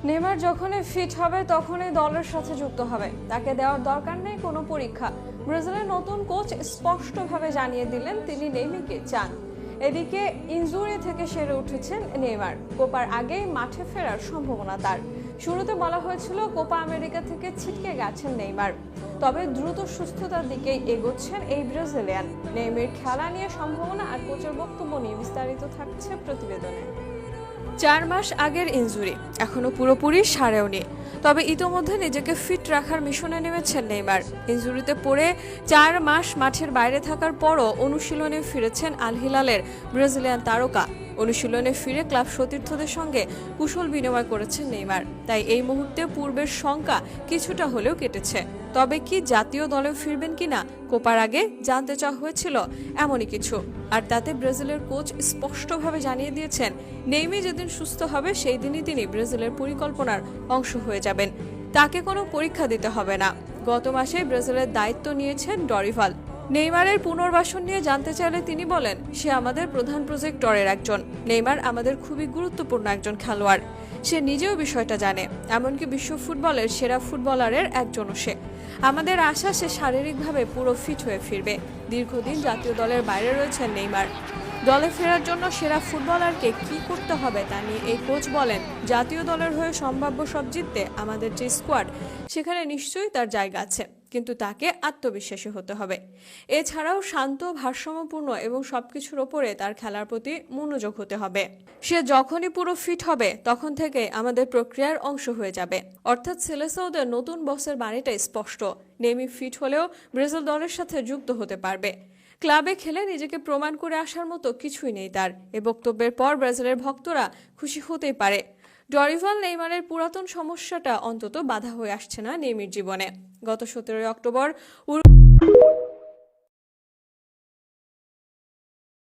Neymar যখনই fit হবে তখনই দলের সাথে যুক্ত হবে, তাকে দেওয়ার দরকার নেই কোনো পরীক্ষা। ব্রাজিলের নতুন কোচ স্পষ্টভাবে জানিয়ে দিলেন তিনি নেইমারকে চান। এদিকে ইনজুরি থেকে সেরে উঠেছেন নেইমার, কোপার আগেই মাঠে ফেরার সম্ভাবনা তার। শুরুতে বলা হয়েছিল কোপা আমেরিকা থেকে ছিটকে গেছেন নেইমার, তবে দ্রুত সুস্থতার দিকেই এগোচ্ছেন এই ব্রাজিলিয়ান। নেইমার খেলা নিয়ে সম্ভাবনা আর কোচের বক্তব্য নিয়ে বিস্তারিত থাকছে প্রতিবেদনে। 4 মাস আগের ইনজুরি এখনো পুরোপুরি সারেওনি, তবে ইতোমধ্যে নিজেকে ফিট রাখার মিশনে নেমেছেন নেইমার। ইনজুরিতে পড়ে 4 মাস মাঠের বাইরে থাকার পরও অনুশীলনে ফিরেছেন আল হিলালের ব্রাজিলিয়ান তারকা। অনুশীলনে ফিরে ক্লাব সতীর্থদের সঙ্গে কুশল বিনিময় করেছেন নেইমার, তাই এই মুহূর্তে পূর্বের শঙ্কা কিছুটা হলেও কেটেছে। তবে কি জাতীয় দলে ফিরবেন কিনা কোপার আগে জানতে চাওয়া হয়েছিল এমনই কিছু, আর তাতে ব্রাজিলের কোচ স্পষ্টভাবে জানিয়ে দিয়েছেন নেইমার যেদিন সুস্থ হবে সেই দিনই তিনি ব্রাজিলের পরিকল্পনার অংশ হয়ে যাবেন, তাকে কোনো পরীক্ষা দিতে হবে না। গত মাসে ব্রাজিলের দায়িত্ব নিয়েছেন ডরিভাল। নেইমারের পুনর্বাসন নিয়ে জানতে চাইলে তিনি বলেন, সে আমাদের প্রধান প্রজেক্টরের একজন। নেইমার আমাদের খুবই গুরুত্বপূর্ণ একজন খেলোয়াড়, সে নিজেও বিষয়টা জানে, এমনকি বিশ্ব ফুটবলের সেরা ফুটবলারের একজনও সে। আমাদের আশা সে শারীরিকভাবে পুরো ফিট হয়ে ফিরবে। দীর্ঘদিন জাতীয় দলের বাইরে রয়েছেন নেইমার। দলে ফেরার জন্য সেরা ফুটবলারকে কি করতে হবে তা নিয়ে এই কোচ বলেন, জাতীয় দলের হয়ে সম্ভাব্য সব জিততে আমাদের যে স্কোয়াড সেখানে নিশ্চয়ই তার জায়গা আছে, কিন্তু তাকে আত্মবিশ্বাসী হতে হবে। এছাড়াও শান্ত, ভারসাম্যপূর্ণ এবং সবকিছুর ওপরে তার খেলার প্রতি মনোযোগ হতে হবে। সে যখনই পুরো ফিট হবে তখন থেকে আমাদের প্রক্রিয়ার অংশ হয়ে যাবে। অর্থাৎ সেলেসাওদের নতুন বসের বাণীটা স্পষ্ট, নেইমার ফিট হলেও ব্রাজিল দলের সাথে যুক্ত হতে পারবে। ক্লাবে খেলে নিজেকে প্রমাণ করে আসার মতো কিছুই নেই তার। এ বক্তব্যের পর ব্রাজিলের ভক্তরা খুশি হতেই পারে। ডরিভাল নেইমারের পুরাতন সমস্যাটা অন্তত বাধা হয়ে আসছে না নেইমার জীবনে। গত 17 অক্টোবর